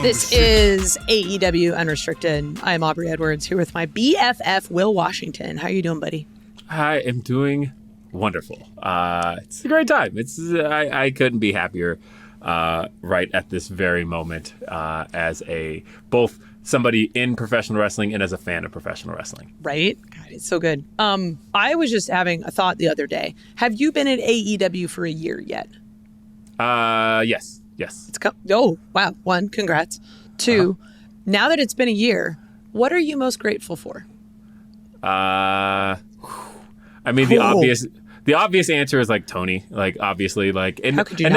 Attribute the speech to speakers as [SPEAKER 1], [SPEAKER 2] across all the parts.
[SPEAKER 1] This is AEW Unrestricted. I'm Aubrey Edwards here with my BFF, Will Washington. How are you doing, buddy? I
[SPEAKER 2] am doing wonderful. It's a great time. I couldn't be happier right at this very moment as both somebody in professional wrestling and as a fan of professional wrestling.
[SPEAKER 1] Right? God, it's so good. I was just having a thought the other day. Have you been at AEW for a year yet?
[SPEAKER 2] Yes.
[SPEAKER 1] Oh, wow. 1, congrats. 2, now that it's been a year, what are you most grateful for?
[SPEAKER 2] I mean, cool. The obvious answer is like Tony, like obviously, like and,
[SPEAKER 1] how could you
[SPEAKER 2] and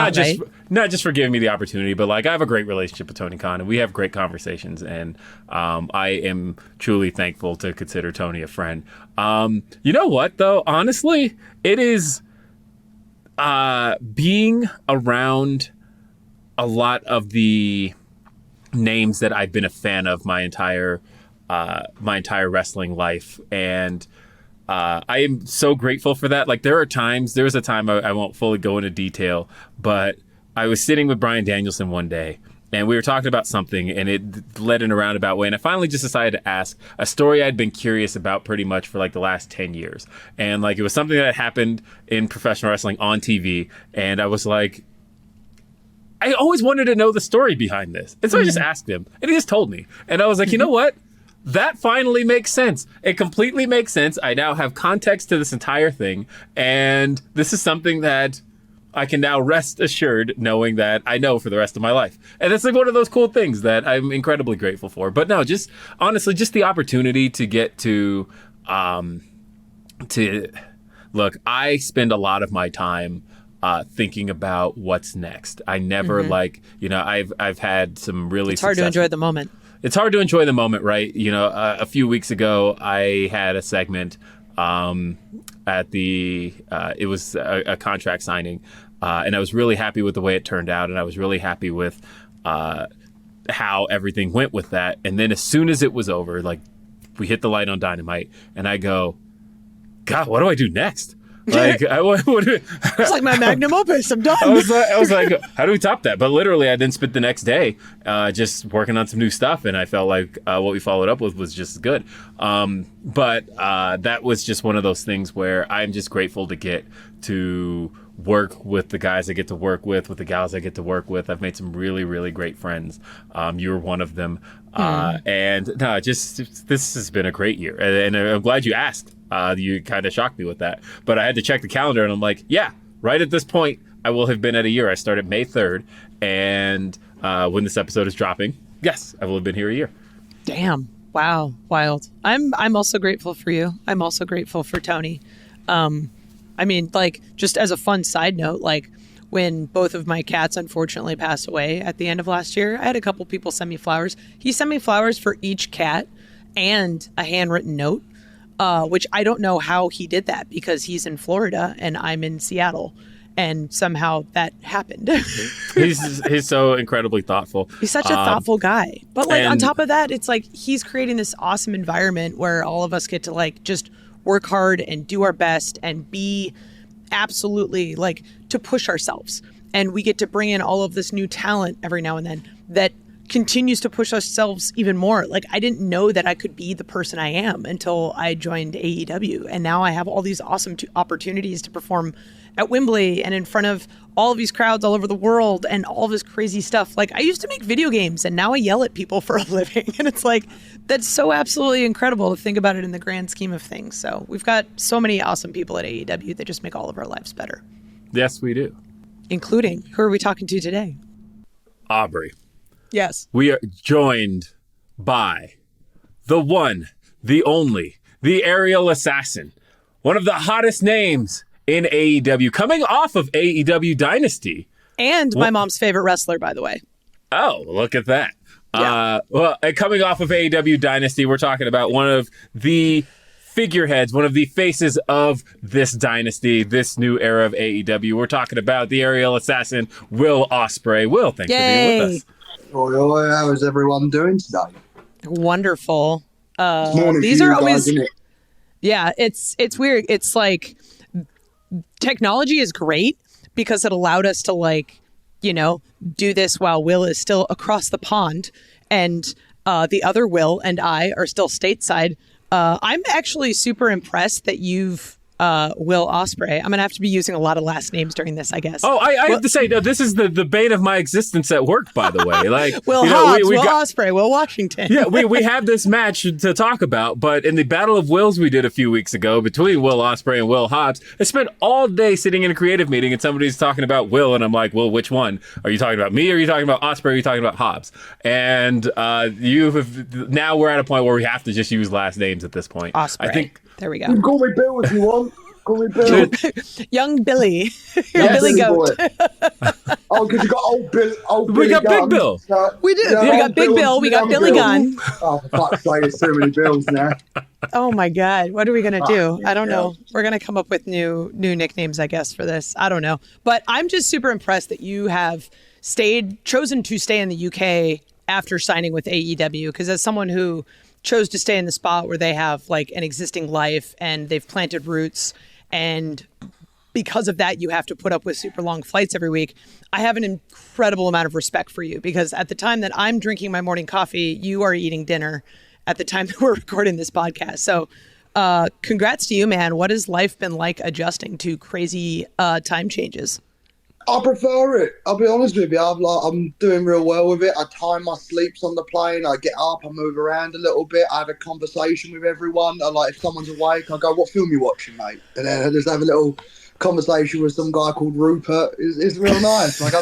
[SPEAKER 1] not
[SPEAKER 2] just for giving me the opportunity, but like I have a great relationship with Tony Khan and we have great conversations, and I am truly thankful to consider Tony a friend. You know what though? Honestly, it is being around a lot of the names that I've been a fan of my entire wrestling life, and I am so grateful for that. Like there was a time I won't fully go into detail, but I was sitting with Bryan Danielson one day and we were talking about something and it led in a roundabout way. And I finally just decided to ask a story I'd been curious about pretty much for like the last 10 years. And like, it was something that happened in professional wrestling on TV. And I was like, I always wanted to know the story behind this. And so I just asked him and he just told me. And I was like, you know what? That finally makes sense. It completely makes sense. I now have context to this entire thing. And this is something that I can now rest assured knowing that I know for the rest of my life. And it's like one of those cool things that I'm incredibly grateful for. But no, just honestly, just the opportunity to get to look, I spend a lot of my time thinking about what's next. I never I've had some really
[SPEAKER 1] It's hard to enjoy the moment.
[SPEAKER 2] It's hard to enjoy the moment, right? You know, a few weeks ago, I had a segment at it was a contract signing, and I was really happy with the way it turned out, and I was really happy with how everything went with that. And then as soon as it was over, like we hit the light on Dynamite, and I go, God, what do I do next? Like
[SPEAKER 1] it's like my magnum opus. I'm done.
[SPEAKER 2] I was like, how do we top that? But literally, I then spent the next day just working on some new stuff, and I felt like what we followed up with was just good. But that was just one of those things where I'm just grateful to get to work with the guys I get to work with the gals I get to work with. I've made some really, really great friends. You're one of them. And no, just this has been a great year, and I'm glad you asked. You kind of shocked me with that, but I had to check the calendar, and I'm like, yeah, right at this point, I will have been at a year. I started May 3rd, and when this episode is dropping, yes, I will have been here a year.
[SPEAKER 1] Damn! Wow, wild. I'm also grateful for you. I'm also grateful for Tony. I mean, like, just as a fun side note, like when both of my cats unfortunately passed away at the end of last year, I had a couple people send me flowers. He sent me flowers for each cat and a handwritten note. Which I don't know how he did that because he's in Florida and I'm in Seattle, and somehow that happened.
[SPEAKER 2] He's so incredibly thoughtful.
[SPEAKER 1] He's such a thoughtful guy. But like on top of that, it's like he's creating this awesome environment where all of us get to like just work hard and do our best and be absolutely like to push ourselves. And we get to bring in all of this new talent every now and then that continues to push ourselves even more. Like I didn't know that I could be the person I am until I joined AEW, and now I have all these awesome opportunities to perform at Wembley and in front of all of these crowds all over the world and all of this crazy stuff. Like I used to make video games and now I yell at people for a living, and it's like that's so absolutely incredible to think about it in the grand scheme of things. So we've got so many awesome people at AEW that just make all of our lives better.
[SPEAKER 2] Yes, we do.
[SPEAKER 1] Including, who are we talking to today?
[SPEAKER 2] Aubrey.
[SPEAKER 1] Yes.
[SPEAKER 2] We are joined by the one, the only, the aerial assassin, one of the hottest names in AEW, coming off of AEW Dynasty.
[SPEAKER 1] And my mom's favorite wrestler, by the way.
[SPEAKER 2] Oh, look at that.
[SPEAKER 1] Yeah.
[SPEAKER 2] Coming off of AEW Dynasty, we're talking about one of the figureheads, one of the faces of this dynasty, this new era of AEW. We're talking about the aerial assassin, Will Ospreay. Will, thanks for being with us.
[SPEAKER 3] How is everyone doing today?
[SPEAKER 1] Wonderful.
[SPEAKER 3] Morning
[SPEAKER 1] these
[SPEAKER 3] for you
[SPEAKER 1] are always,
[SPEAKER 3] guys, isn't it?
[SPEAKER 1] Yeah, it's weird. It's like technology is great because it allowed us to like do this while Will is still across the pond and the other Will and I are still stateside. I'm actually super impressed that you've Will Ospreay. I'm gonna have to be using a lot of last names during this, I guess.
[SPEAKER 2] Oh, I have to say, no, this is the bane of my existence at work, by the way. Like
[SPEAKER 1] Will Hobbs, Will Ospreay, Will Washington.
[SPEAKER 2] Yeah, we have this match to talk about, but in the Battle of Wills we did a few weeks ago between Will Ospreay and Will Hobbs, I spent all day sitting in a creative meeting and somebody's talking about Will, and I'm like, well, which one? Are you talking about me? Or are you talking about Ospreay? Or are you talking about Hobbs? And now we're at a point where we have to just use last names at this point.
[SPEAKER 1] Ospreay.
[SPEAKER 2] I think.
[SPEAKER 1] There we go.
[SPEAKER 3] You can call me Bill if you want. Call me Bill.
[SPEAKER 1] Young Billy.
[SPEAKER 3] Yeah,
[SPEAKER 1] Billy Goat.
[SPEAKER 3] Oh, because you got old Bill.
[SPEAKER 2] We got Big Bill.
[SPEAKER 1] We do.
[SPEAKER 3] Yeah,
[SPEAKER 1] We got Big Bill. We got Billy Gunn.
[SPEAKER 3] Oh, for fuck's sake, there's so many Bills now.
[SPEAKER 1] Oh my God. What are we going to do? I don't know. We're going to come up with new nicknames, I guess, for this. I don't know. But I'm just super impressed that you have chosen to stay in the UK after signing with AEW. Because as someone who chose to stay in the spot where they have like an existing life and they've planted roots, and because of that, you have to put up with super long flights every week. I have an incredible amount of respect for you because at the time that I'm drinking my morning coffee, you are eating dinner at the time that we're recording this podcast. So congrats to you, man. What has life been like adjusting to crazy time changes?
[SPEAKER 3] I prefer it. I'll be honest with you. I'm doing real well with it. I time my sleeps on the plane. I get up, I move around a little bit. I have a conversation with everyone. If someone's awake, I go, "What film you watching, mate?" And then I just have a little conversation with some guy called Rupert. It's real nice. Like I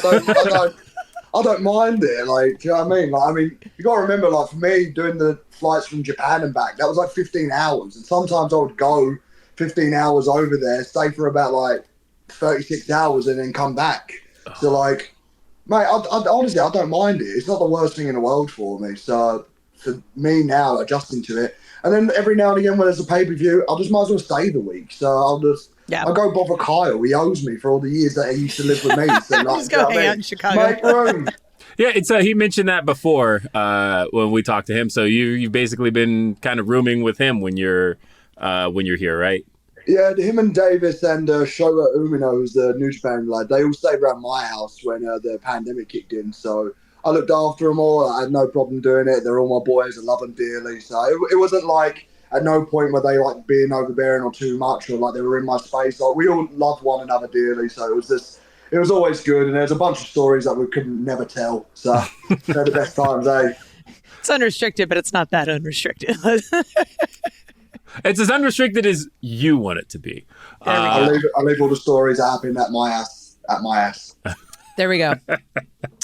[SPEAKER 3] don't mind it. Like, do you know what I mean? You got to remember, like for me, doing the flights from Japan and back, that was like 15 hours. And sometimes I would go 15 hours over there, stay for about like 36 hours and then come back. So like, mate, I honestly, I don't mind it. It's not the worst thing in the world for me. So for me now, adjusting to it. And then every now and again when there's a pay-per-view, I just might as well stay the week. So I'll go bother Kyle. He owes me for all the years that he used to live with me. So like,
[SPEAKER 1] just go hang out in Chicago.
[SPEAKER 3] Make room.
[SPEAKER 2] Yeah, it's he mentioned that before when we talked to him. So you've basically been kind of rooming with him when you're here, right?
[SPEAKER 3] Yeah, him and Davis and Showa Umino, who's the New Japan lad, they all stayed around my house when the pandemic kicked in. So I looked after them all. I had no problem doing it. They're all my boys. I love them dearly. So it wasn't like at no point were they like being overbearing or too much or like they were in my space. Like we all loved one another dearly. So it was always good. And there's a bunch of stories that we could never tell. So they're the best times, eh?
[SPEAKER 1] It's unrestricted, but it's not that unrestricted.
[SPEAKER 2] It's as unrestricted as you want it to be.
[SPEAKER 3] I leave all the stories that happen at my ass.
[SPEAKER 1] There we go.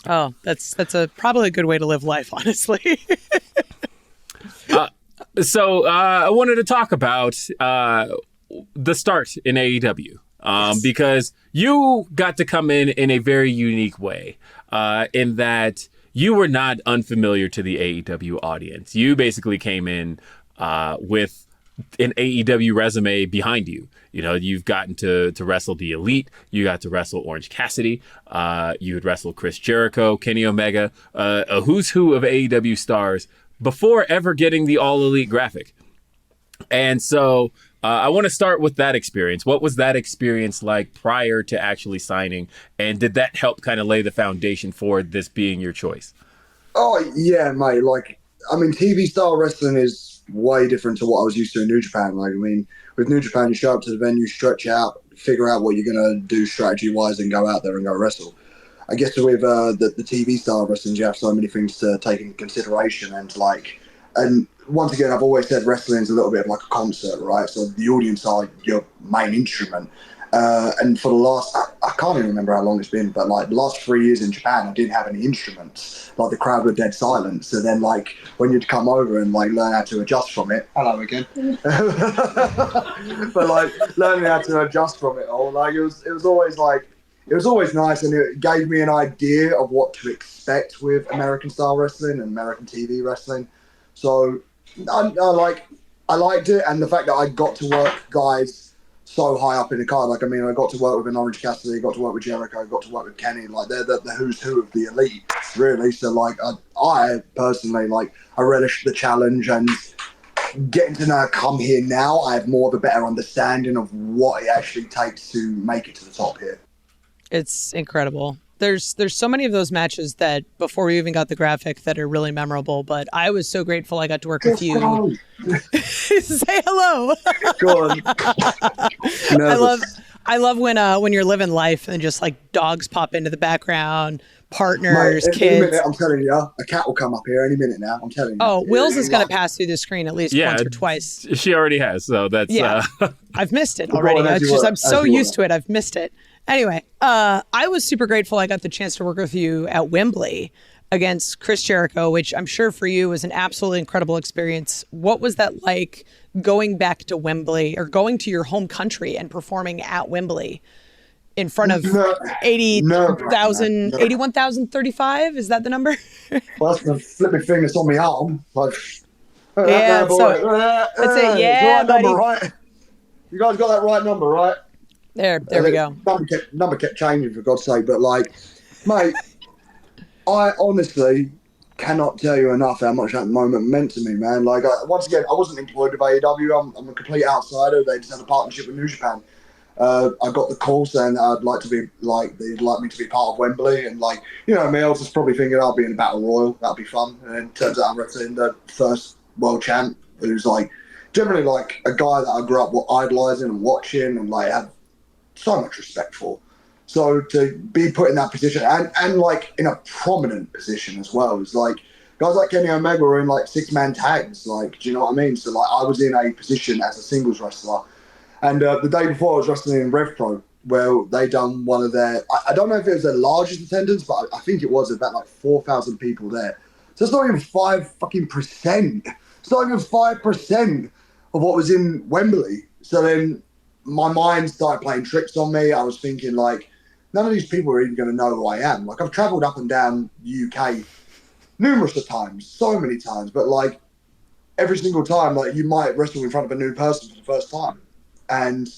[SPEAKER 1] Oh, that's probably a good way to live life, honestly.
[SPEAKER 2] So I wanted to talk about the start in AEW because you got to come in a very unique way in that you were not unfamiliar to the AEW audience. You basically came in with an AEW resume behind you. You know, you've gotten to wrestle the Elite. You got to wrestle Orange Cassidy. You had wrestled Chris Jericho, Kenny Omega, a who's who of AEW stars before ever getting the All Elite graphic. And so I want to start with that experience. What was that experience like prior to actually signing? And did that help kind of lay the foundation for this being your choice?
[SPEAKER 3] Oh, yeah, mate. Like, I mean, TV style wrestling is way different to what I was used to in New Japan. Like, I mean, with New Japan, you show up to the venue, stretch out, figure out what you're going to do strategy-wise, and go out there and go wrestle. I guess with the TV style wrestling, you have so many things to take into consideration. And once again, I've always said wrestling is a little bit like a concert, right? So the audience are your main instrument. And for the last, I can't even remember how long it's been, but like the last 3 years in Japan, I didn't have any instruments. Like the crowd were dead silent. So then like when you'd come over and like learn how to adjust from it. Hello again. But like learning how to adjust from it all, like it was always nice, and it gave me an idea of what to expect with American style wrestling and American TV wrestling. So I liked it, and the fact that I got to work guys so high up in the card. Like, I mean, I got to work with an Orange Cassidy, got to work with Jericho, got to work with Kenny. Like, they're the who's who of the Elite, really. So, like, I personally, like, I relish the challenge, and getting to know come here now, I have more of a better understanding of what it actually takes to make it to the top here.
[SPEAKER 1] It's incredible. there's so many of those matches that before we even got the graphic that are really memorable. But I was so grateful I got to work with you. Say hello.
[SPEAKER 3] Go on.
[SPEAKER 1] I love when you're living life and just like dogs pop into the background, partners,
[SPEAKER 3] Mate,
[SPEAKER 1] kids.
[SPEAKER 3] Any minute, I'm telling you, a cat will come up here any minute now. I'm telling you.
[SPEAKER 1] Oh, Wills is going to pass through the screen at least once or twice.
[SPEAKER 2] She already has, so that's
[SPEAKER 1] I've missed it already. I'm so used to it. I've missed it. Anyway, I was super grateful I got the chance to work with you at Wembley against Chris Jericho, which I'm sure for you was an absolutely incredible experience. What was that like going back to Wembley or going to your home country and performing at Wembley in front of 81,035? Is that the number?
[SPEAKER 3] Well, that's the flipping thing that's on my arm. Like,
[SPEAKER 1] yeah, that's it. Yeah,
[SPEAKER 3] right
[SPEAKER 1] buddy.
[SPEAKER 3] Number, right? You guys got that right number, right?
[SPEAKER 1] There we go.
[SPEAKER 3] Number kept changing, for God's sake. But like, mate, I honestly cannot tell you enough how much that moment meant to me, man. Like, once again, I wasn't employed with AEW. I'm a complete outsider. They just had a partnership with New Japan. I got the call saying that I'd like to be like they'd like me to be part of Wembley, and like, you know me, I was just probably thinking I'll be in a battle royal. That'll be fun. And then turns out I'm wrestling the first world champ, who's like generally like a guy that I grew up idolizing and watching, and like have so much respect for. So to be put in that position and like in a prominent position as well, is like guys like Kenny Omega were in like 6-man tags. Like, do you know what I mean? So like I was in a position as a singles wrestler. And the day before I was wrestling in Rev Pro, where they done one of their, I don't know if it was their largest attendance, but I think it was about like 4,000 people there. So it's not even 5% It's not even 5% of what was in Wembley. So then my mind started playing tricks on me. I was thinking like, none of these people are even going to know who I am. Like I've traveled up and down the UK numerous of times, so many times, but like every single time, like you might wrestle in front of a new person for the first time. And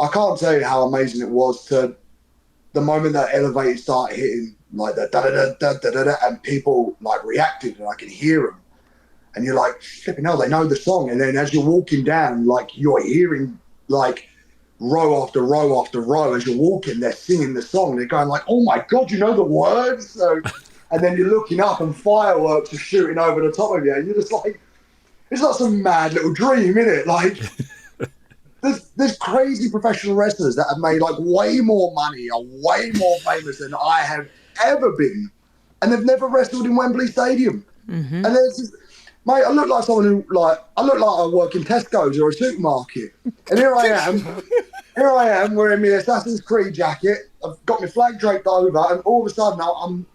[SPEAKER 3] I can't tell you how amazing it was to the moment that elevator started hitting, like the da-da-da-da-da-da, and people like reacted and I could hear them. And you're like, flipping hell, they know the song. And then as you're walking down, like you're hearing like row after row after row as you're walking, they're singing the song. They're going like, oh my God, you know the words? So, and then you're looking up and fireworks are shooting over the top of you. And you're just like, it's not some mad little dream, innit? Like, there's crazy professional wrestlers that have made like way more money or way more famous than I have ever been. And they've never wrestled in Wembley Stadium. Mm-hmm. And there's this, mate, I look like someone who I look like I work in Tesco's or a supermarket. And here I am wearing my Assassin's Creed jacket. I've got my flag draped over, and all of a sudden I'm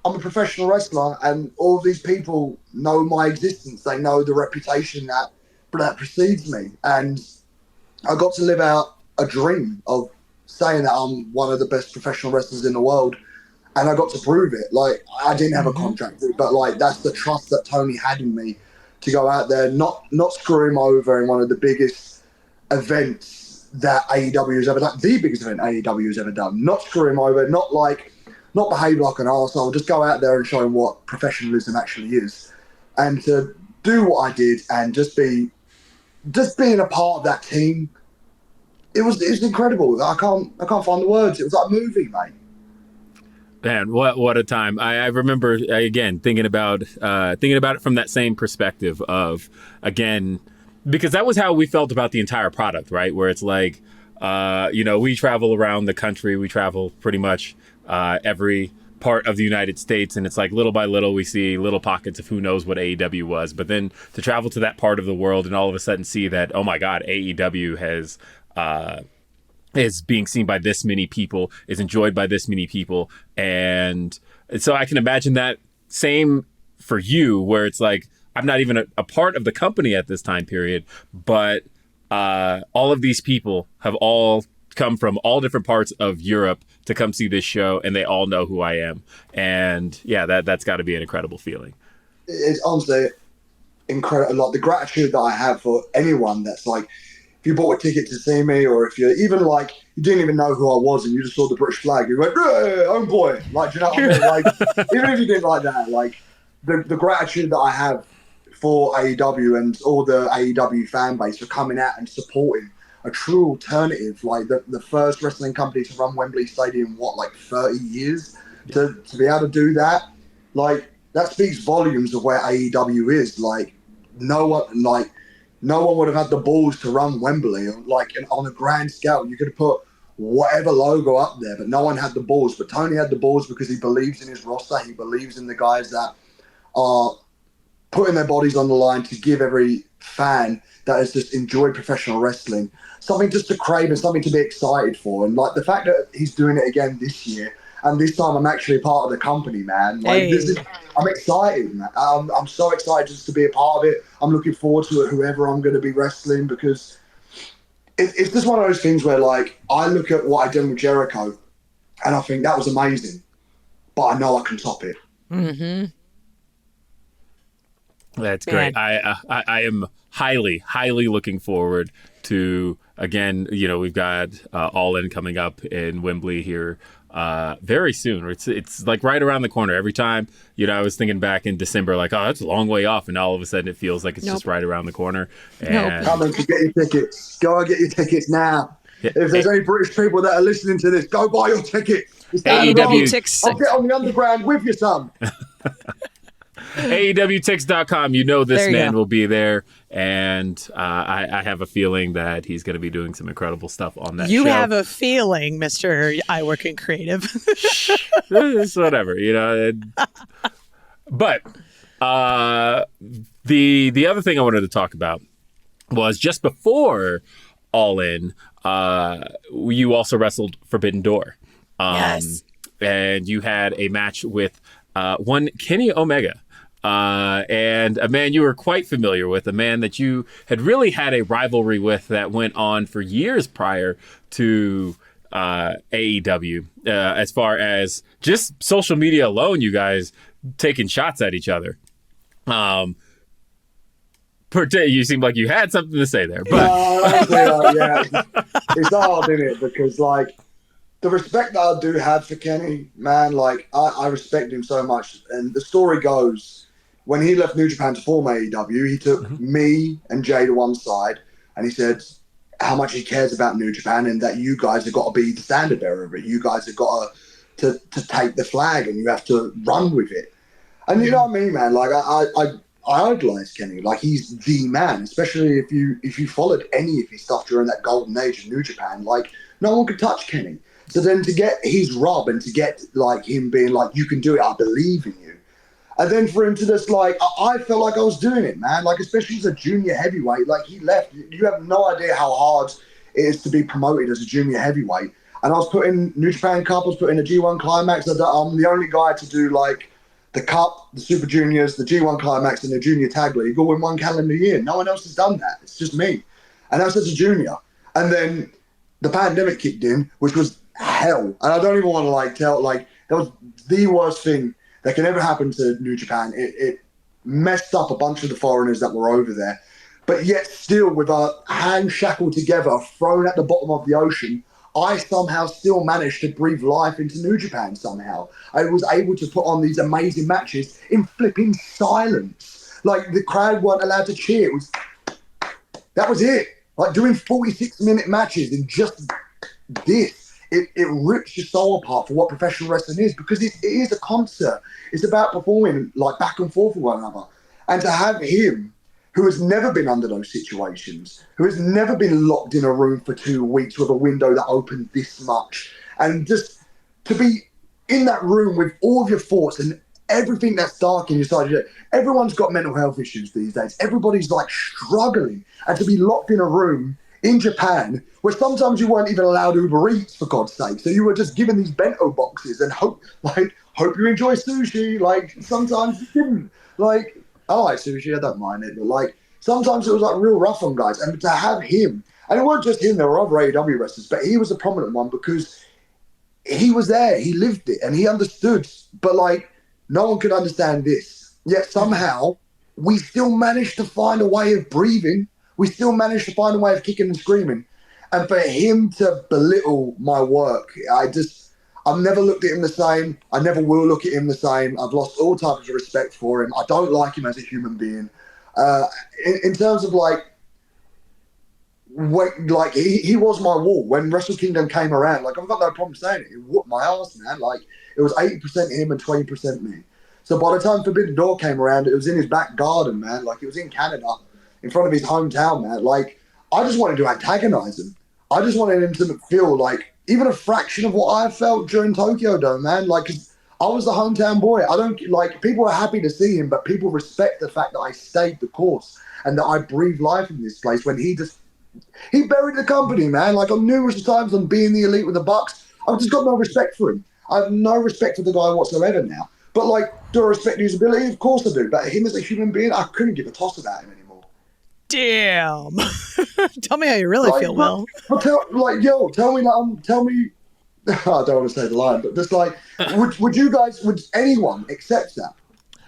[SPEAKER 3] a professional wrestler, and all of these people know my existence. They know the reputation that precedes me. And I got to live out a dream of saying that I'm one of the best professional wrestlers in the world. And I got to prove it. Like, I didn't have a contract, but like, that's the trust that Tony had in me to go out there, not screw him over in one of the biggest events that AEW has ever done, the biggest event AEW has ever done. Not screw him over, not behave like an arsehole, just go out there and show him what professionalism actually is. And to do what I did and just being a part of that team, it was incredible. I can't find the words. It was like a movie, mate.
[SPEAKER 2] Man, what a time! I remember again thinking about it from that same perspective of, again, because that was how we felt about the entire product, right? Where it's like, we travel around the country, we travel pretty much every part of the United States, and it's like little by little we see little pockets of who knows what AEW was, but then to travel to that part of the world and all of a sudden see that, oh my God, AEW is being seen by this many people, is enjoyed by this many people. And so I can imagine that same for you, where it's like, I'm not even a part of the company at this time period, but all of these people have all come from all different parts of Europe to come see this show, and they all know who I am. And yeah, that's got to be an incredible feeling.
[SPEAKER 3] It's honestly incredible. Like the gratitude that I have for anyone that's like, if you bought a ticket to see me, or if you're even like, you didn't even know who I was and you just saw the British flag, you're like, hey, home boy. Like, do you know what I mean? Like, even if you didn't like that, like the gratitude that I have for AEW and all the AEW fan base for coming out and supporting a true alternative, like the first wrestling company to run Wembley Stadium, what, like 30 years? To be able to do that, like, that speaks volumes of where AEW is. Like, no one would have had the balls to run Wembley, like, on a grand scale. You could have put whatever logo up there, but no one had the balls. But Tony had the balls because he believes in his roster. He believes in the guys that are putting their bodies on the line to give every fan that has just enjoyed professional wrestling something just to crave and something to be excited for. And like the fact that he's doing it again this year, and this time I'm actually part of the company, man. Like, I'm excited, man. I'm so excited just to be a part of it. I'm looking forward to it, whoever I'm going to be wrestling, because it's just one of those things where, like, I look at what I did with Jericho and I think that was amazing, but I know I can top it.
[SPEAKER 1] Mm-hmm.
[SPEAKER 2] That's great. I am highly looking forward to, again, we've got All In coming up in Wembley here very soon. It's like right around the corner. Every time, I was thinking back in December, like, oh, that's a long way off, and all of a sudden it feels like it's just right around the corner. And
[SPEAKER 3] come on, to get your tickets. Go and get your tickets now. Yeah. If there's any British people that are listening to this, go buy your ticket.
[SPEAKER 2] AEW.
[SPEAKER 3] I'll get on the underground with you, son.
[SPEAKER 2] AEWTix.com. This man will be there, and I have a feeling that he's going to be doing some incredible stuff on that show.
[SPEAKER 1] You have a feeling, Mr. I Work in Creative.
[SPEAKER 2] It's whatever, But the other thing I wanted to talk about was just before All In, you also wrestled Forbidden Door.
[SPEAKER 1] Yes.
[SPEAKER 2] And you had a match with one Kenny Omega. And a man you were quite familiar with, a man that you had really had a rivalry with that went on for years prior to AEW. As far as just social media alone, you guys taking shots at each other. You seem like you had something to say there, but
[SPEAKER 3] yeah, it's hard, isn't it? Because like, the respect that I do have for Kenny, man, like, I respect him so much. And the story goes, when he left New Japan to form AEW, he took me and Jay to one side, and he said how much he cares about New Japan and that you guys have got to be the standard bearer of it. You guys have got to take the flag and you have to run with it. And you know what I mean, man? Like, I idolize Kenny. Like, he's the man, especially if you followed any of his stuff during that golden age of New Japan. Like, no one could touch Kenny. So then to get his rub and to get, like, him being like, you can do it, I believe in you. And then for him to just, like, I felt like I was doing it, man. Like, especially as a junior heavyweight. Like, he left. You have no idea how hard it is to be promoted as a junior heavyweight. And I was putting New Japan Cup, I was putting a G1 Climax. I'm the only guy to do, like, the Cup, the Super Juniors, the G1 Climax, and the Junior Tag League all in one calendar year. No one else has done that. It's just me. And that's as a junior. And then the pandemic kicked in, which was hell. And I don't even want to, like, tell, like, that was the worst thing that can ever happen to New Japan. It messed up a bunch of the foreigners that were over there. But yet still, with our hands shackled together, thrown at the bottom of the ocean, I somehow still managed to breathe life into New Japan somehow. I was able to put on these amazing matches in flipping silence. Like, the crowd weren't allowed to cheer. That was it. Like, doing 46-minute matches in just this. It rips your soul apart for what professional wrestling is, because it is a concert. It's about performing, like, back and forth with one another. And to have him, who has never been under those situations, who has never been locked in a room for 2 weeks with a window that opened this much, and just to be in that room with all of your thoughts and everything that's dark in your side. Everyone's got mental health issues these days. Everybody's, like, struggling. And to be locked in a room in Japan, where sometimes you weren't even allowed Uber Eats, for God's sake. So you were just given these bento boxes and hope you enjoy sushi. Like, sometimes you didn't. Like, I like sushi, I don't mind it. But, like, sometimes it was, like, real rough on guys. And to have him, and it wasn't just him, there were other AEW wrestlers, but he was a prominent one because he was there, he lived it, and he understood. But, like, no one could understand this. Yet somehow, we still managed to find a way of breathing. We still managed to find a way of kicking and screaming. And for him to belittle my work, I've never looked at him the same. I never will look at him the same. I've lost all types of respect for him. I don't like him as a human being. In terms of, like, like he was my wall when Wrestle Kingdom came around. Like I've got no problem saying it. It whooped my ass, man. Like it was 80% him and 20% me. So by the time Forbidden Door came around, it was in his back garden, man. Like it was in Canada, in front of his hometown, man. Like I just wanted to antagonize him. I just wanted him to feel like even a fraction of what I felt during Tokyo Dome, man. Like 'cause I was the hometown boy. I don't like people are happy to see him, but people respect the fact that I stayed the course and that I breathed life in this place when he buried the company, man. Like on numerous times on being the elite with the Bucks, I've just got no respect for him. I have no respect for the guy whatsoever now. But like, do I respect his ability? Of course I do. But him as a human being, I couldn't give a toss about him anymore.
[SPEAKER 1] Damn. Tell me how you really feel, Will.
[SPEAKER 3] Tell me that. Tell me. I don't want to say the line, but just like, would anyone accept that?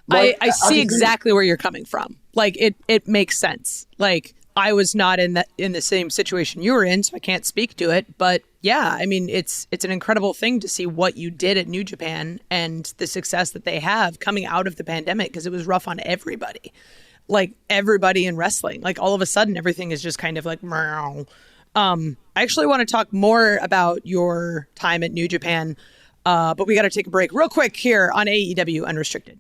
[SPEAKER 3] Like,
[SPEAKER 1] I see exactly where you're coming from. Like it makes sense. Like I was not in the same situation you were in, so I can't speak to it. But yeah, I mean, it's an incredible thing to see what you did at New Japan and the success that they have coming out of the pandemic, because it was rough on everybody. Like everybody in wrestling, like all of a sudden everything is just kind of like, meow. I actually want to talk more about your time at New Japan, but we got to take a break real quick here on AEW Unrestricted.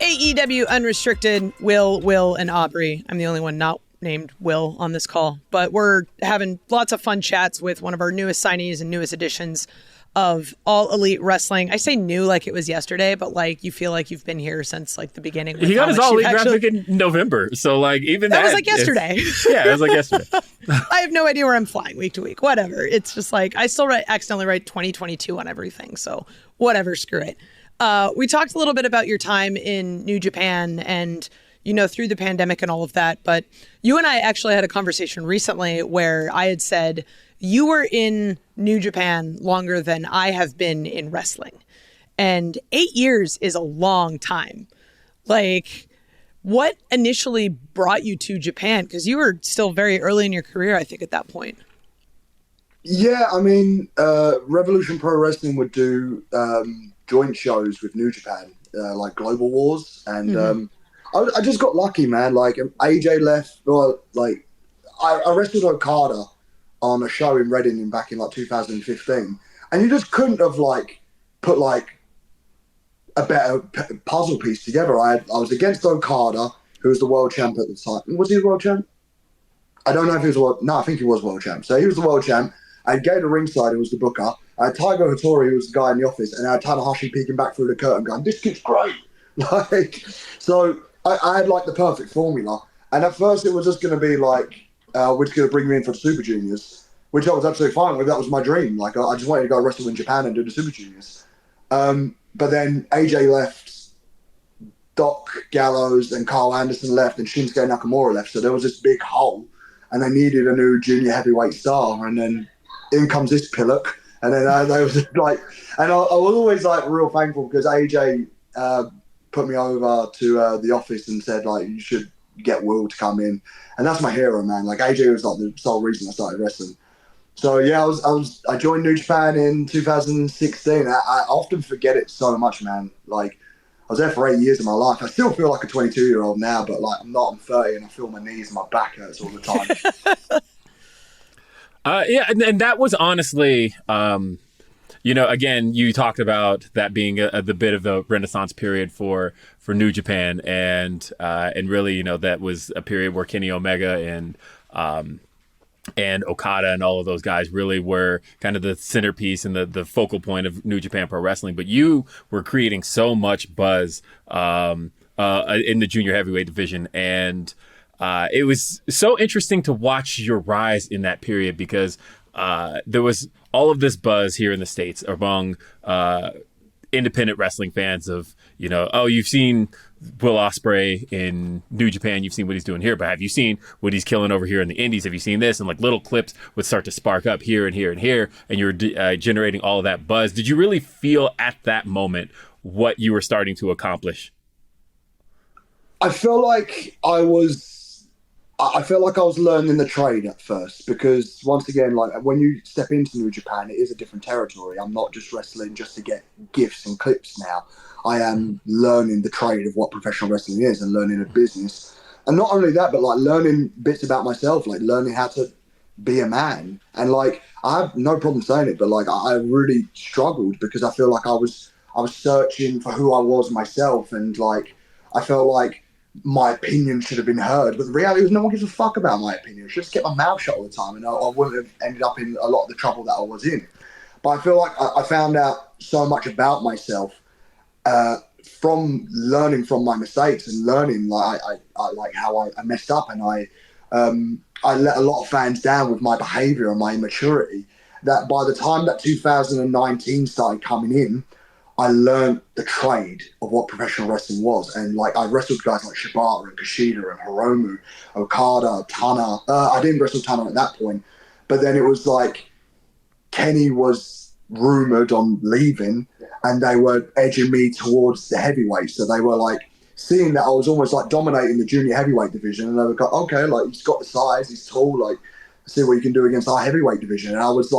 [SPEAKER 1] AEW Unrestricted, Will, and Aubrey. I'm the only one not named Will on this call, but we're having lots of fun chats with one of our newest signees and newest additions of All Elite Wrestling. I say new like it was yesterday, but like you feel like you've been here since like the beginning.
[SPEAKER 2] He got his All Elite graphic in November, so like even that
[SPEAKER 1] was like yesterday.
[SPEAKER 2] Yeah, it was like yesterday.
[SPEAKER 1] I have no idea where I'm flying week to week. Whatever. It's just like I still accidentally write 2022 on everything, so whatever. Screw it. We talked a little bit about your time in New Japan and, you know, through the pandemic and all of that. But you and I actually had a conversation recently where I had said you were in New Japan longer than I have been in wrestling. And 8 years is a long time. Like, what initially brought you to Japan? Because you were still very early in your career, I think, at that point.
[SPEAKER 3] Yeah, I mean, Revolution Pro Wrestling would do joint shows with New Japan, like Global Wars, and I just got lucky, man. Like AJ left, or like I wrestled Okada on a show in Reading back in like 2015, and you just couldn't have like put like a better puzzle piece together. I was against Okada, who was the world champ at the time. Was he the world champ? I don't know if he was world. No, I think he was world champ. So he was the world champ. I had Gator ringside, who was the booker. I had Tiger Hattori, who was the guy in the office, and I had Tanahashi peeking back through the curtain going, "This kid's great." Like, so I had like the perfect formula. And at first it was just going to be like, we're just going to bring me in for the Super Juniors, which I was absolutely fine with. That was my dream. Like, I just wanted to go wrestle in Japan and do the Super Juniors. But then AJ left, Doc Gallows and Carl Anderson left, and Shinsuke Nakamura left. So there was this big hole, and they needed a new junior heavyweight star. And then in comes this pillock. And then they was like, and I was always like real thankful because AJ put me over to the office and said like, you should get Will to come in, and that's my hero, man. Like AJ was like the sole reason I started wrestling. So yeah, I joined New Japan in 2016. I often forget it so much, man. Like I was there for 8 years of my life. I still feel like a 22-year-old now, but like I'm not. I'm 30 and I feel my knees and my back hurts all the time.
[SPEAKER 2] Yeah, and that was honestly, you know, again, you talked about that being the bit of a renaissance period for New Japan, and really, you know, that was a period where Kenny Omega and Okada and all of those guys really were kind of the centerpiece and the focal point of New Japan Pro Wrestling. But you were creating so much buzz in the junior heavyweight division, and it was so interesting to watch your rise in that period because there was all of this buzz here in the States among independent wrestling fans of, you know, oh, you've seen Will Ospreay in New Japan, you've seen what he's doing here, but have you seen what he's killing over here in the Indies? Have you seen this? And like little clips would start to spark up here and here and here, and you're generating all of that buzz. Did you really feel at that moment what you were starting to accomplish?
[SPEAKER 3] I feel like I was learning the trade at first because once again, like when you step into New Japan, it is a different territory. I'm not just wrestling just to get gifts and clips now. I am learning the trade of what professional wrestling is and learning a business. And not only that, but like learning bits about myself, like learning how to be a man. And like, I have no problem saying it, but like I really struggled because I feel like I was searching for who I was myself, and like I felt like my opinion should have been heard. But the reality was no one gives a fuck about my opinion. I should just kept my mouth shut all the time, and I wouldn't have ended up in a lot of the trouble that I was in. But I feel like I found out so much about myself from learning from my mistakes and learning like I like how I messed up, and I let a lot of fans down with my behaviour and my immaturity. That by the time that 2019 started coming in, I learned the trade of what professional wrestling was. And like I wrestled guys like Shibata and Kushida and Hiromu, Okada, Tana. I didn't wrestle Tana at that point, but then it was like Kenny was rumoured on leaving, and they were edging me towards the heavyweight. So they were like seeing that I was almost like dominating the junior heavyweight division, and they were like, okay, like he's got the size, he's tall, like see what you can do against our heavyweight division. And I was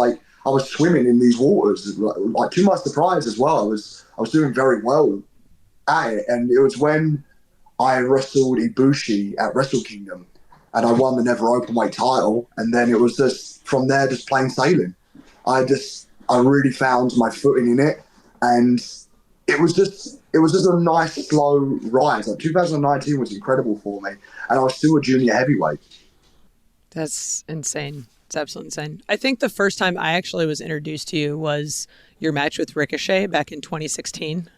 [SPEAKER 3] swimming in these waters, like to my surprise as well. I was doing very well at it, and it was when I wrestled Ibushi at Wrestle Kingdom, and I won the Never Openweight title, and then it was just from there, just plain sailing. I really found my footing in it, and it was just a nice slow rise. Like 2019 was incredible for me, and I was still a junior heavyweight.
[SPEAKER 1] That's insane. It's absolutely insane. I think the first time I actually was introduced to you was your match with Ricochet back in 2016.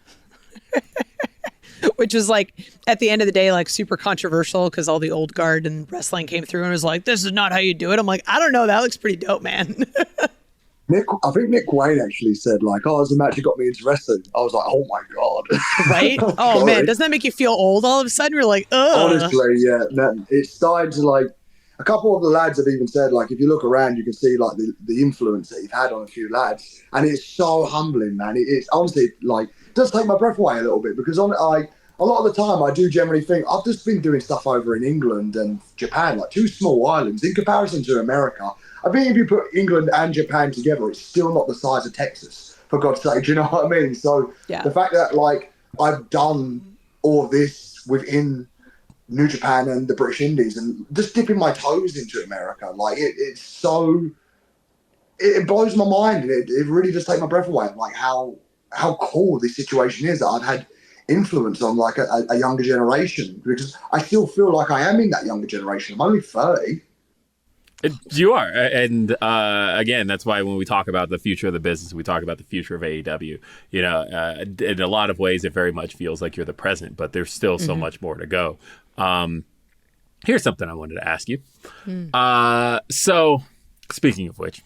[SPEAKER 1] Which was like, at the end of the day, like super controversial because all the old guard and wrestling came through and was like, this is not how you do it. I'm like, I don't know. That looks pretty dope, man.
[SPEAKER 3] I think Nick Wayne actually said like, oh, it was the match that got me into wrestling. I was like, oh my God.
[SPEAKER 1] Right? Oh man, doesn't that make you feel old all of a sudden? You're like, ugh.
[SPEAKER 3] Honestly, yeah. It started to like, a couple of the lads have even said, like, if you look around, you can see, like, the influence that you've had on a few lads. And it's so humbling, man. It's honestly, like, it does take my breath away a little bit because a lot of the time I do generally think, I've just been doing stuff over in England and Japan, like two small islands, in comparison to America. I think if you put England and Japan together, it's still not the size of Texas, for God's sake, do you know what I mean? So the fact that, like, I've done all this within New Japan and the British Indies and just dipping my toes into America, like it blows my mind, and it really just takes my breath away. Like how cool this situation is that I've had influence on like a younger generation, because I still feel like I am in that younger generation. I'm only 30.
[SPEAKER 2] You are. And again, that's why when we talk about the future of the business, we talk about the future of AEW. You know, in a lot of ways, it very much feels like you're the present, but there's still so much more to go. Here's something I wanted to ask you. So speaking of which,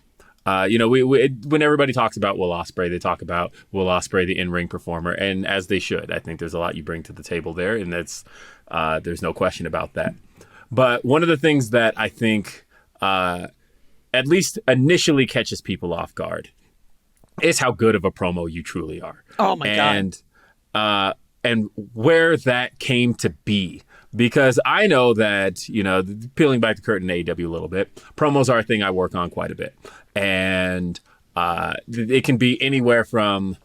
[SPEAKER 2] you know, we when everybody talks about Will Ospreay, they talk about Will Ospreay, the in-ring performer, and as they should. I think there's a lot you bring to the table there, and that's there's no question about that. But one of the things that I think at least initially catches people off guard is how good of a promo you truly are.
[SPEAKER 1] Oh my
[SPEAKER 2] God. And where that came to be. Because I know that, you know, peeling back the curtain in AEW a little bit, promos are a thing I work on quite a bit. And it can be anywhere from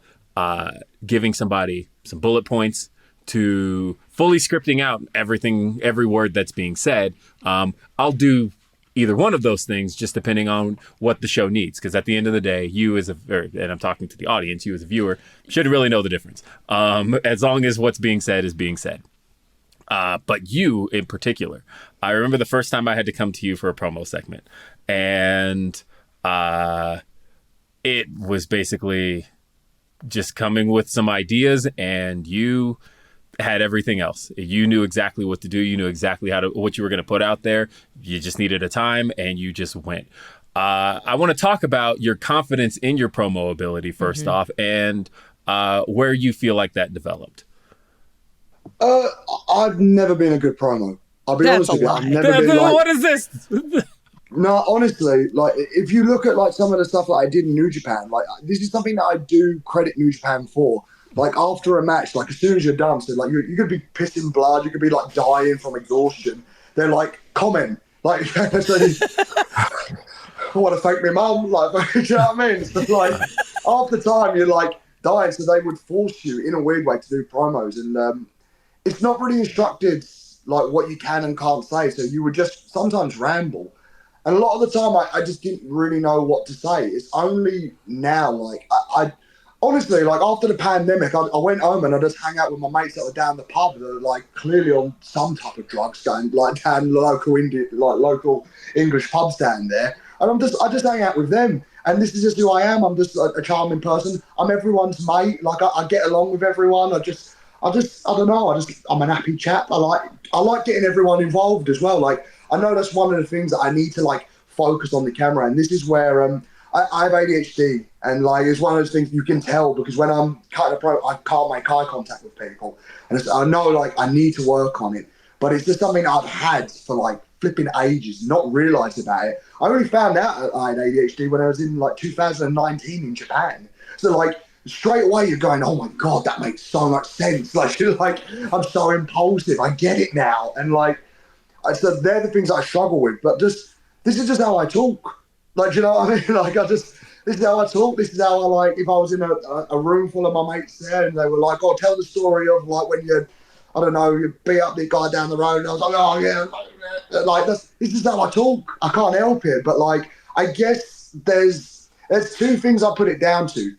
[SPEAKER 2] giving somebody some bullet points to fully scripting out every word that's being said. I'll do either one of those things, just depending on what the show needs. Because at the end of the day, and I'm talking to the audience, you as a viewer, should really know the difference. As long as what's being said is being said. But you in particular, I remember the first time I had to come to you for a promo segment, and it was basically just coming with some ideas, and you had everything else. You knew exactly what to do. You knew exactly what you were going to put out there. You just needed a time, and you just went. I want to talk about your confidence in your promo ability first off, and where you feel like that developed.
[SPEAKER 3] I've never been a good promo. I'll be honest with you. I've never been like,
[SPEAKER 2] what is this?
[SPEAKER 3] No, honestly, like if you look at like some of the stuff that I did in New Japan, like this is something that I do credit New Japan for. Like after a match, like as soon as you're done, so like you could be pissing blood, you could be like dying from exhaustion. They're like, comment, like, so I want to thank my mum, like, do you know what I mean? So like after time, you're like dying, so they would force you in a weird way to do promos, and it's not really instructed like what you can and can't say. So you would just sometimes ramble. And a lot of the time, I just didn't really know what to say. It's only now, like, I honestly, like, after the pandemic, I went home and I just hang out with my mates that were down the pub that are, like, clearly on some type of drugs going, like, down local English pubs down there. And I just hang out with them. And this is just who I am. I'm just a charming person. I'm everyone's mate. Like, I get along with everyone. I don't know. I'm an happy chap. I like getting everyone involved as well. Like, I know that's one of the things that I need to like focus on the camera, and this is where I have ADHD, and like it's one of those things you can tell because when I'm cutting a pro, I can't make eye contact with people, and I know like I need to work on it, but it's just something I've had for like flipping ages, not realised about it. I only found out I had ADHD when I was in like 2019 in Japan. So like straight away you're going, oh my God, that makes so much sense. Like you're like, I'm so impulsive. I get it now, and like. So they're the things I struggle with, but this is just how I talk. Like, you know what I mean? Like, this is how I talk. This is how I like, if I was in a room full of my mates there and they were like, oh, tell the story of like when you, I don't know, you beat up the guy down the road. And I was like, oh yeah. Like, this is how I talk. I can't help it. But like, I guess there's two things I put it down to.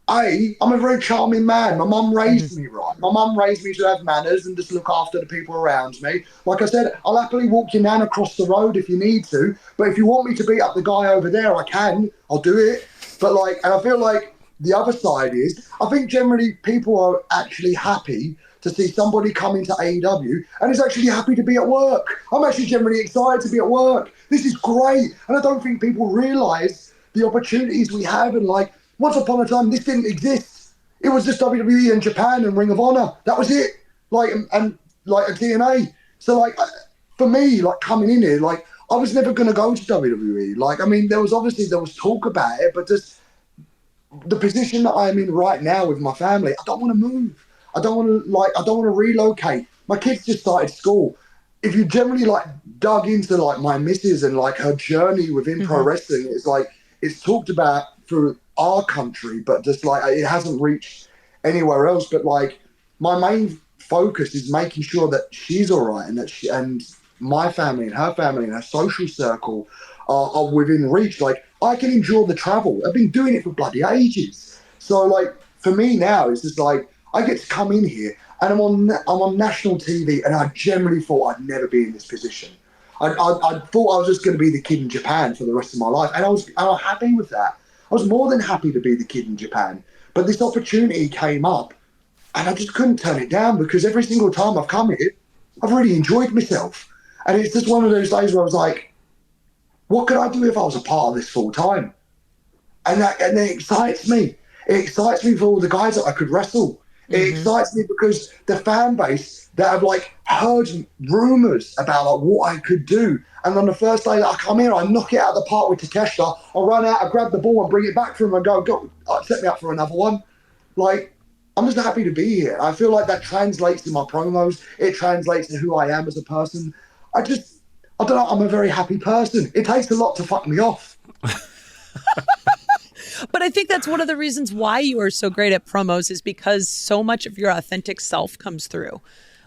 [SPEAKER 3] I'm a very charming man. My mum raised me right. My mum raised me to have manners and just look after the people around me. Like I said, I'll happily walk your nan across the road if you need to. But if you want me to beat up the guy over there, I can. I'll do it. But like, and I feel like the other side is, I think generally people are actually happy to see somebody come into AEW and is actually happy to be at work. I'm actually generally excited to be at work. This is great. And I don't think people realise the opportunities we have, and like, once upon a time, this didn't exist. It was just WWE in Japan and Ring of Honor. That was it. Like, and like a TNA. So like, for me, like coming in here, like I was never going to go to WWE. Like, I mean, there was talk about it, but just the position that I'm in right now with my family, I don't want to move. I don't want to relocate. My kids just started school. If you generally like dug into like my missus and like her journey within pro wrestling, it's like, it's talked about through our country, but just like it hasn't reached anywhere else. But like my main focus is making sure that she's all right, and that she and my family and her social circle are within reach. Like I can endure the travel. I've been doing it for bloody ages. So like for me now, it's just like I get to come in here and I'm on national TV, and I generally thought I'd never be in this position. I thought I was just going to be the kid in Japan for the rest of my life, and I'm happy with that. I was more than happy to be the kid in Japan, but this opportunity came up and I just couldn't turn it down, because every single time I've come here, I've really enjoyed myself. And it's just one of those days where I was like, what could I do if I was a part of this full time? And it excites me. It excites me for all the guys that I could wrestle. It excites me because the fan base that have like heard rumors about like what I could do. And on the first day that I come here, I knock it out of the park with Takeshita. I run out, I grab the ball and bring it back for him and go, set me up for another one. Like, I'm just happy to be here. I feel like that translates to my promos. It translates to who I am as a person. I don't know, I'm a very happy person. It takes a lot to fuck me off.
[SPEAKER 1] But I think that's one of the reasons why you are so great at promos, is because so much of your authentic self comes through.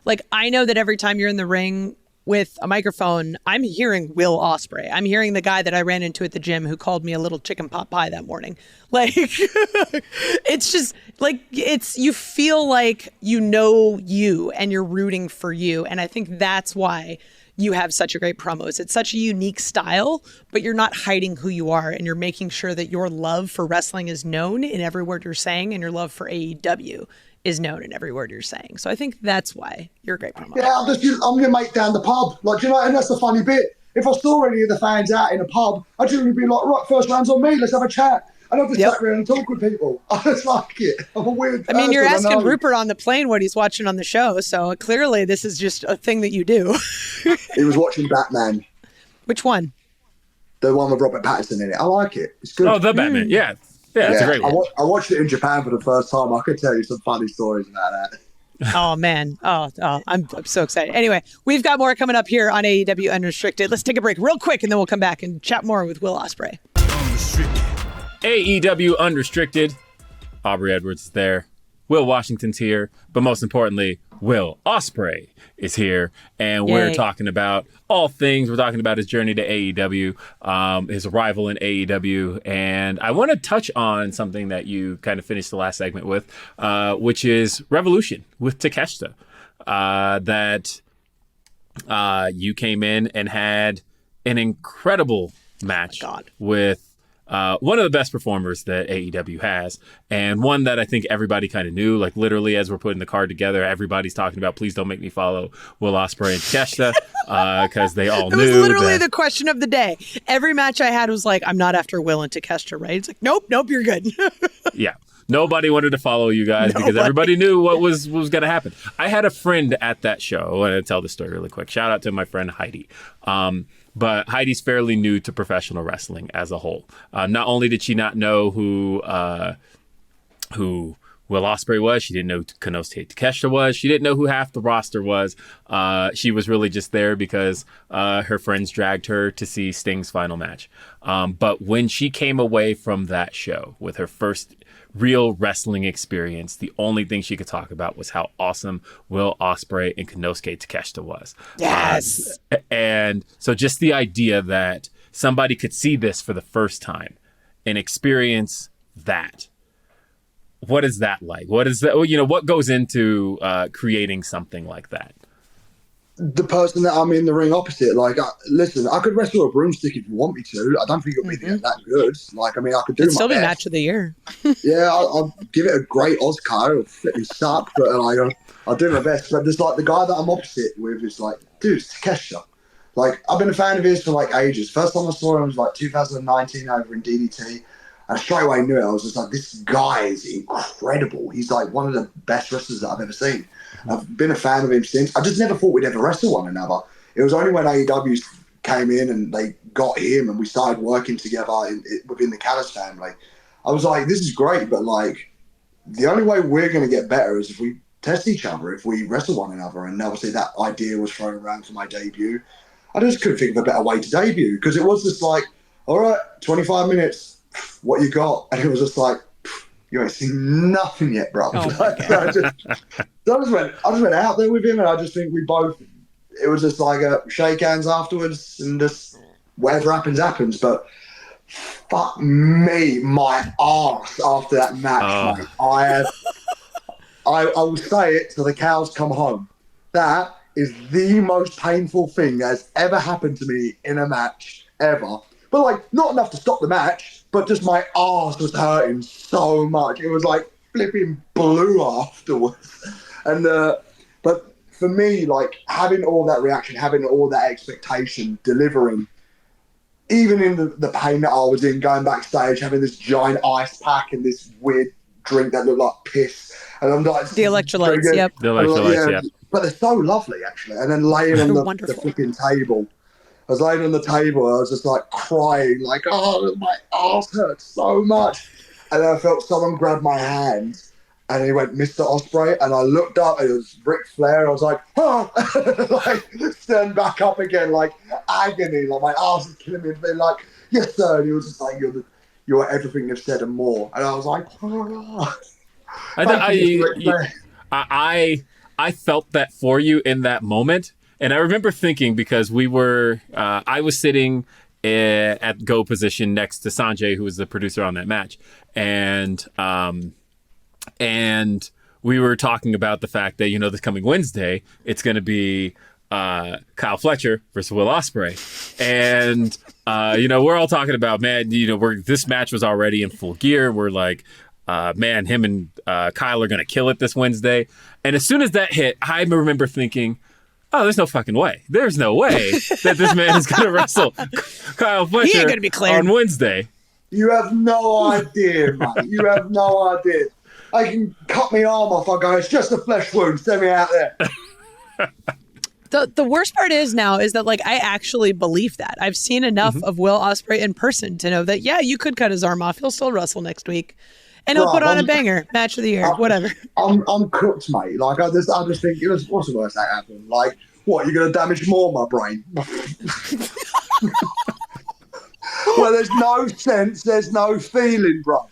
[SPEAKER 1] Like, I know that every time you're in the ring with a microphone, I'm hearing Will Ospreay. I'm hearing the guy that I ran into at the gym who called me a little chicken pot pie that morning. Like, it's just like, you feel like you know you and you're rooting for you. And I think that's why you have such a great promos. It's such a unique style, but you're not hiding who you are, and you're making sure that your love for wrestling is known in every word you're saying, and your love for AEW is known in every word you're saying. So I think that's why you're a great promoter.
[SPEAKER 3] Yeah, I'm your mate down the pub. Like, you know, and that's the funny bit. If I saw any of the fans out in a pub, I'd generally be like, right, first round's on me, let's have a chat. And I'll just sit around and talk with people. I just like it. I'm a weird person.
[SPEAKER 1] I mean, you're asking Rupert on the plane what he's watching on the show, so clearly this is just a thing that you do.
[SPEAKER 3] He was watching Batman.
[SPEAKER 1] Which one?
[SPEAKER 3] The one with Robert Pattinson in it. I like it. It's good.
[SPEAKER 2] Oh, the Batman. Yeah. Yeah, it's a great one.
[SPEAKER 3] I watched it in Japan for the first time. I could tell you some funny stories about that.
[SPEAKER 1] Oh, man. Oh, I'm so excited. Anyway, we've got more coming up here on AEW Unrestricted. Let's take a break real quick, and then we'll come back and chat more with Will Ospreay.
[SPEAKER 2] AEW Unrestricted. Aubrey Edwards is there. Will Washington's here. But most importantly, Will Ospreay is here, and we're
[SPEAKER 1] Yay.
[SPEAKER 2] talking about all things. We're talking about his journey to AEW, his arrival in AEW, and I want to touch on something that you kind of finished the last segment with, which is Revolution with Takeshita. That you came in and had an incredible match with one of the best performers that AEW has, and one that I think everybody kind of knew. Like literally, as we're putting the card together, everybody's talking about, please don't make me follow Will Ospreay and Takeshita, because they all knew.
[SPEAKER 1] It was literally
[SPEAKER 2] that...
[SPEAKER 1] the question of the day. Every match I had was like, I'm not after Will and Takeshita, right? It's like, nope, you're good.
[SPEAKER 2] Yeah. Nobody wanted to follow you guys because everybody knew what was going to happen. I had a friend at that show. I want to tell the story really quick. Shout out to my friend Heidi. But Heidi's fairly new to professional wrestling as a whole. Not only did she not know who Will Ospreay was, she didn't know who Konosuke Takeshita was. She didn't know who half the roster was. She was really just there because her friends dragged her to see Sting's final match. But when she came away from that show with her first real wrestling experience, the only thing she could talk about was how awesome Will Ospreay and Konosuke Takeshita was.
[SPEAKER 1] Yes.
[SPEAKER 2] And so just the idea that somebody could see this for the first time and experience that. What is that like? What is that? What goes into creating something like that?
[SPEAKER 3] The person that I'm in the ring opposite, listen, I could wrestle a broomstick if you want me to. I don't think it'll be that good. I could do
[SPEAKER 1] It'd
[SPEAKER 3] my
[SPEAKER 1] still be
[SPEAKER 3] best.
[SPEAKER 1] match of the year.
[SPEAKER 3] Yeah, I'll give it a great Oscar. It'll flipping suck, but I'll do my best. But there's the guy that I'm opposite with is dude, it's Takeshita. I've been a fan of his for ages. First time I saw him was 2019 over in DDT. And I straight away knew it. I was just this guy is incredible. He's one of the best wrestlers that I've ever seen. I've been a fan of him since. I just never thought we'd ever wrestle one another. It was only when AEW came in and they got him and we started working together within the Callis family. I was like, this is great, but the only way we're going to get better is if we test each other, if we wrestle one another. And obviously that idea was thrown around for my debut. I just couldn't think of a better way to debut because it was just all right, 25 minutes. What you got? And it was just you ain't seen nothing yet, bro.
[SPEAKER 1] Oh
[SPEAKER 3] I just went out there with him, and I just think it was just a shake hands afterwards, and just whatever happens. But fuck me, my arse after that match, mate. I will say it till the cows come home. That is the most painful thing that has ever happened to me in a match ever. But not enough to stop the match, but just my arse was hurting so much. It was flipping blue afterwards. And but for me, having all that reaction, having all that expectation, delivering, even in the pain that I was in, going backstage, having this giant ice pack and this weird drink that looked like piss, and I'm
[SPEAKER 1] the electrolytes, yep.
[SPEAKER 2] The electrolytes, yeah.
[SPEAKER 3] But they're so lovely, actually. And then laying on the flipping table. I was laying on the table, I was just crying, my arse hurts so much. And then I felt someone grab my hand and he went, Mr. Ospreay. And I looked up and it was Ric Flair. I was like, oh, stand back up again, agony, my arse is killing me. And being yes, sir. And he was just you're everything you've said and more. And I was like, oh.
[SPEAKER 2] I felt that for you in that moment. And I remember thinking, because I was sitting at go position next to Sanjay, who was the producer on that match. And we were talking about the fact that, this coming Wednesday, it's going to be Kyle Fletcher versus Will Ospreay. And, we're all talking about, man, this match was already in full gear. We're man, him and Kyle are going to kill it this Wednesday. And as soon as that hit, I remember thinking, oh, there's no fucking way. There's no way that this man is going to wrestle Kyle Fletcher
[SPEAKER 1] he ain't gonna be cleared
[SPEAKER 2] on Wednesday.
[SPEAKER 3] You have no idea, mate. You have no idea. I can cut my arm off. I go, it's just a flesh wound. Send me out there.
[SPEAKER 1] The worst part is that I actually believe that. I've seen enough of Will Ospreay in person to know that, yeah, you could cut his arm off. He'll still wrestle next week. And he'll put on a banger, match of the year, whatever.
[SPEAKER 3] I'm cooked, mate. I just think, what's the worst that happened? What, you're going to damage more my brain? Well, there's no sense, there's no feeling, bro.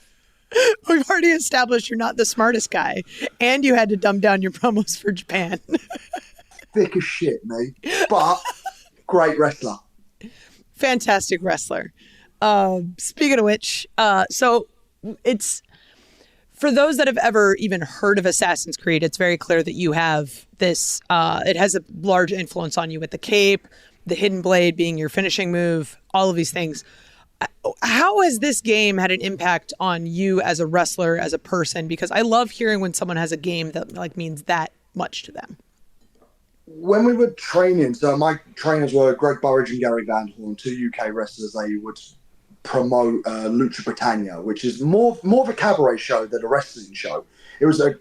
[SPEAKER 1] We've already established you're not the smartest guy, and you had to dumb down your promos for Japan.
[SPEAKER 3] Thick as shit, mate. But great wrestler.
[SPEAKER 1] Fantastic wrestler. Speaking of which, so it's for those that have ever even heard of Assassin's Creed, it's very clear that you have this, it has a large influence on you with the cape, the hidden blade being your finishing move, all of these things. How has this game had an impact on you as a wrestler, as a person? Because I love hearing when someone has a game that like means that much to them.
[SPEAKER 3] When we were training, so my trainers were Greg Burridge and Gary Van Horn, two UK wrestlers. They would promote Lucha Britannia, which is more of a cabaret show than a wrestling show. It was a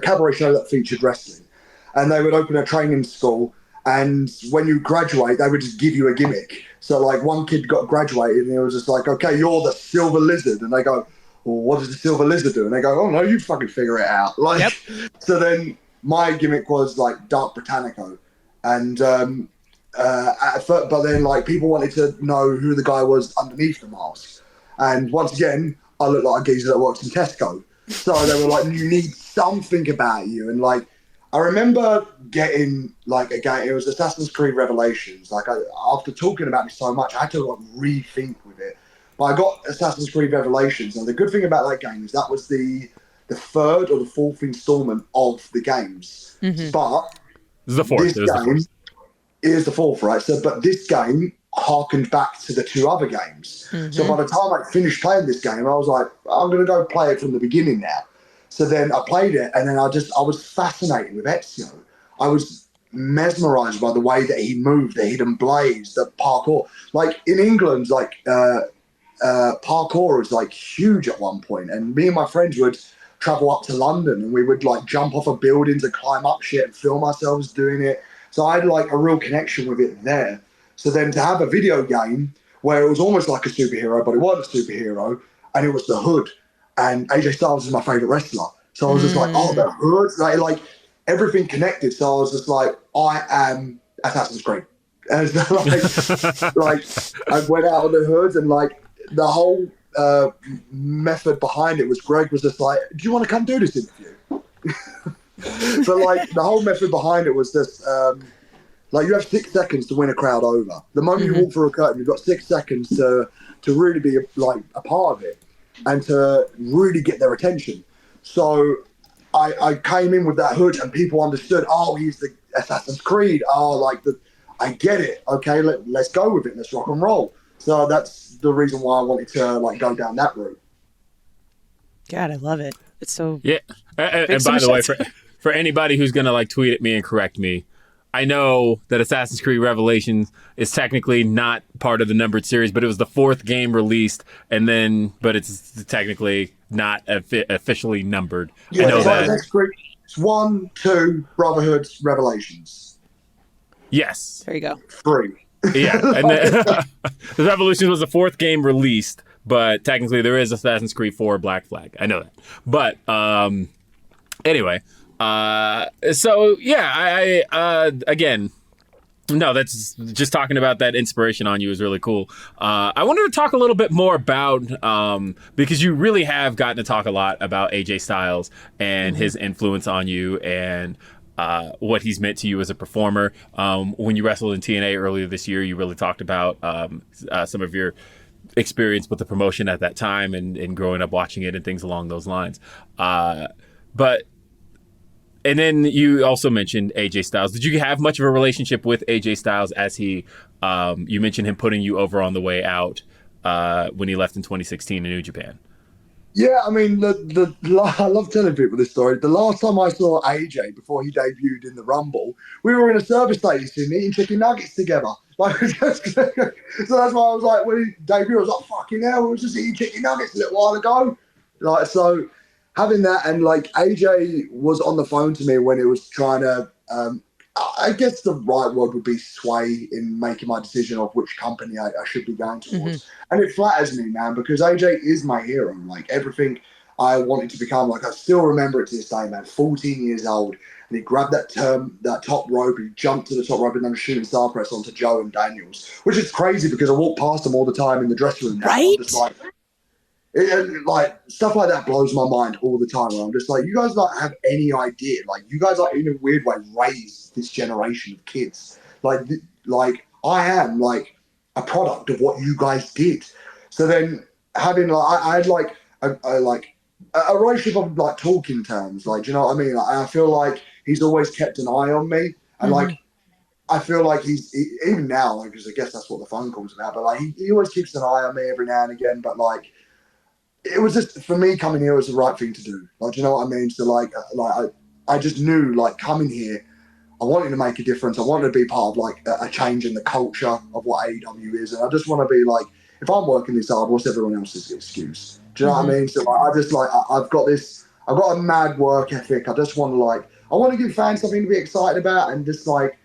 [SPEAKER 3] cabaret show that featured wrestling. And they would open a training school, and when you graduate, they would just give you a gimmick. So, like, one kid got graduated, and it was just like, okay, you're the Silver Lizard. And they go, well, what does the Silver Lizard do? And they go, oh, no, you fucking figure it out. Like, yep. So then my gimmick was, like, Dark Britannico. And but then, like, people wanted to know who the guy was underneath the mask. And once again, I looked like a geezer that works in Tesco. So they were like, you need something about you. And, like, I remember getting, like, a game, it was Assassin's Creed Revelations. Like, after talking about it so much, I had to, like, rethink with it. But I got Assassin's Creed Revelations. And the good thing about that game is that was the third or the fourth installment of the games.
[SPEAKER 1] Mm-hmm.
[SPEAKER 3] But
[SPEAKER 2] this is the fourth.
[SPEAKER 3] It is the fourth, right? So, but this game harkened back to the two other games. Mm-hmm. So by the time I finished playing this game, I was like, I'm going to go play it from the beginning now. So then I played it, and then I was fascinated with Ezio. I was mesmerized by the way that he moved, the hidden blades, the parkour. Like in England, like parkour was like huge at one point, and me and my friends would travel up to London, and we would like jump off of buildings and climb up shit and film ourselves doing it. So I had like a real connection with it there. So then to have a video game where it was almost like a superhero, but it wasn't a superhero, and it was the Hood. And AJ Styles is my favorite wrestler. So I was just like, oh, the Hood, like everything connected. So I was just like, I am Assassin's Creed. And like I went out on the Hoods, and like the whole method behind it was Greg was just like, do you want to come do this interview? So like the whole method behind it was just like you have 6 seconds to win a crowd over. The moment you walk through a curtain, you've got 6 seconds to really be like a part of it and to really get their attention. So I came in with that Hood, and people understood, oh, he's the Assassin's Creed. Oh, like I get it. Okay, let's go with it. Let's rock and roll. So that's the reason why I wanted to like go down that route.
[SPEAKER 1] God, I love it. It's so
[SPEAKER 2] yeah. And by the way, for anybody who's gonna like tweet at me and correct me, I know that Assassin's Creed Revelations is technically not part of the numbered series, but it was the 4th game released, but it's technically not officially numbered.
[SPEAKER 3] Yeah,
[SPEAKER 2] I know that.
[SPEAKER 3] It's 1, 2, Brotherhood, Revelations.
[SPEAKER 2] Yes.
[SPEAKER 1] There you go.
[SPEAKER 3] 3.
[SPEAKER 2] Yeah, and the Revolutions was the 4th game released, but technically there is Assassin's Creed 4 Black Flag. I know that. But anyway, so yeah, I again, no, that's just talking about that inspiration on you is really cool. I wanted to talk a little bit more about because you really have gotten to talk a lot about AJ Styles and his influence on you and what he's meant to you as a performer. When you wrestled in TNA earlier this year, you really talked about some of your experience with the promotion at that time and growing up watching it and things along those lines. And then you also mentioned AJ Styles. Did you have much of a relationship with AJ Styles as he, you mentioned him putting you over on the way out when he left in 2016 in New Japan?
[SPEAKER 3] Yeah, I mean, I love telling people this story. The last time I saw AJ before he debuted in the Rumble, we were in a service station eating chicken nuggets together. Like, so that's why I was like, when he debuted, I was like, fucking hell, we were just eating chicken nuggets a little while ago. Like, so having that, and like AJ was on the phone to me when it was trying to, I guess the right word would be sway in making my decision of which company I should be going towards. And it flatters me, man, because AJ is my hero. Like everything I wanted to become, like I still remember it to this day, man, 14 years old. And he grabbed that top rope, he jumped to the top rope and then a shooting star press onto Joe and Daniels, which is crazy because I walk past them all the time in the dressing room now.
[SPEAKER 1] Right?
[SPEAKER 3] I'm just like, Like stuff like that blows my mind all the time. Where I'm just like, you guys don't have any idea. Like you guys are in a weird way raised this generation of kids. Like I am like a product of what you guys did. So then having like I had like a relationship of like talking terms. Like, do you know what I mean? Like, I feel like he's always kept an eye on me, and like I feel like even now, like, because I guess that's what the phone call's about. But like he always keeps an eye on me every now and again. But like it was just for me coming here was the right thing to do. Like, do you know what I mean? So like I just knew like coming here, I wanted to make a difference. I wanted to be part of like a change in the culture of what AEW is, and I just want to be like, if I'm working this hard, what's everyone else's excuse? Do you know what I mean? So like, I just like I've got a mad work ethic. I just want to I want to give fans something to be excited about, and just like,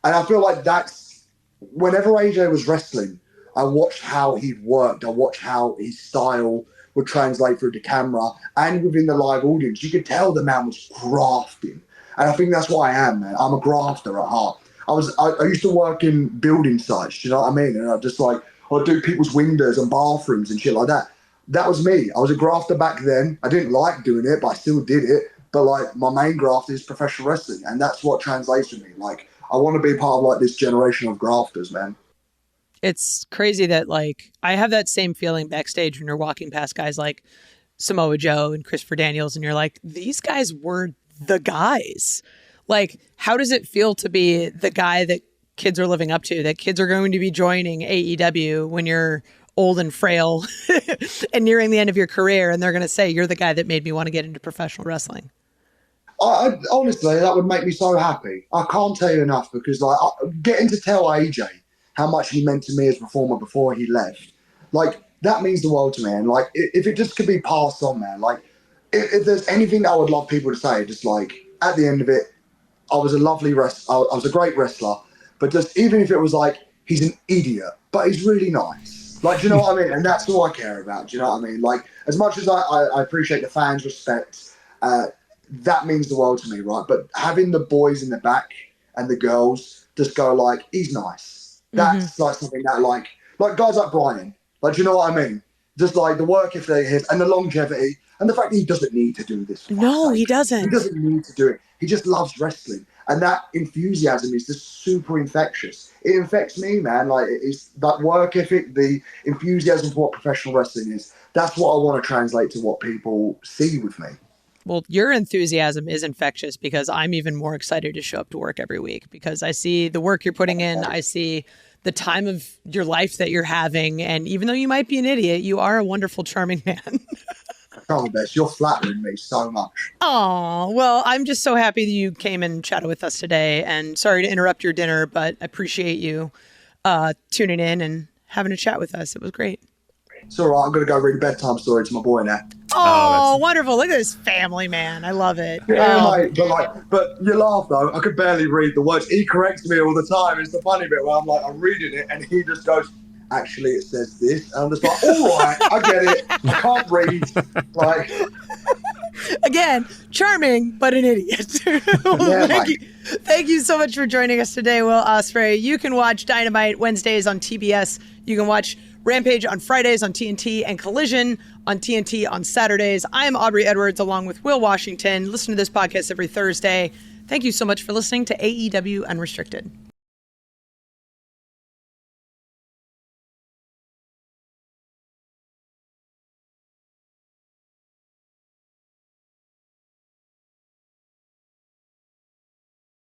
[SPEAKER 3] and I feel like that's whenever AJ was wrestling, I watched how he worked. I watched how his style would translate through the camera and within the live audience. You could tell the man was grafting. And I think that's what I am, man. I'm a grafter at heart. I used to work in building sites, do you know what I mean? And I just like, I'd do people's windows and bathrooms and shit like that. That was me. I was a grafter back then. I didn't like doing it, but I still did it. But like my main graft is professional wrestling. And that's what translates to me. Like I want to be part of like this generation of grafters, man.
[SPEAKER 1] It's crazy that like I have that same feeling backstage when you're walking past guys like Samoa Joe and Christopher Daniels, and you're like, these guys were the guys. Like, how does it feel to be the guy that kids are living up to, that kids are going to be joining AEW when you're old and frail and nearing the end of your career, and they're going to say, you're the guy that made me want to get into professional wrestling?
[SPEAKER 3] I honestly, that would make me so happy. I can't tell you enough, because like getting to tell AJ how much he meant to me as a performer before he left, like that means the world to me. And like if it just could be passed on, man, like if there's anything that I would love people to say, just like at the end of it, I was a lovely wrestler, I was a great wrestler, but just even if it was like he's an idiot, but he's really nice. Like, do you know what I mean? And that's all I care about. Do you know what I mean? Like, as much as I appreciate the fans' respect, that means the world to me, right? But having the boys in the back and the girls just go like, he's nice. That's like something that like guys like Brian, like, do you know what I mean? Just like the work ethic and the longevity and the fact that he doesn't need to do this.
[SPEAKER 1] No, he doesn't.
[SPEAKER 3] He doesn't need to do it. He just loves wrestling. And that enthusiasm is just super infectious. It infects me, man. Like it's that work ethic, the enthusiasm for what professional wrestling is. That's what I want to translate to what people see with me.
[SPEAKER 1] Well, your enthusiasm is infectious, because I'm even more excited to show up to work every week, because I see the work you're putting in. I see the time of your life that you're having. And even though you might be an idiot, you are a wonderful, charming man.
[SPEAKER 3] Oh, Bess, you're flattering me so much.
[SPEAKER 1] Oh, well, I'm just so happy that you came and chatted with us today. And sorry to interrupt your dinner, but I appreciate you tuning in and having a chat with us. It was great.
[SPEAKER 3] It's all right. I'm going to go read a bedtime story to my boy now.
[SPEAKER 1] Oh, wonderful. Look at this family, man. I love it.
[SPEAKER 3] Yeah, mate. But you laugh, though. I could barely read the words. He corrects me all the time. It's the funny bit where I'm reading it, and he just goes, actually, it says this. And I'm just like, all right, I get it. I can't read. Like,
[SPEAKER 1] again, charming, but an idiot. Thank you so much for joining us today, Will Ospreay. You can watch Dynamite Wednesdays on TBS. You can watch Rampage on Fridays on TNT and Collision on TNT on Saturdays. I'm Aubrey Edwards along with Will Washington. Listen to this podcast every Thursday. Thank you so much for listening to AEW Unrestricted.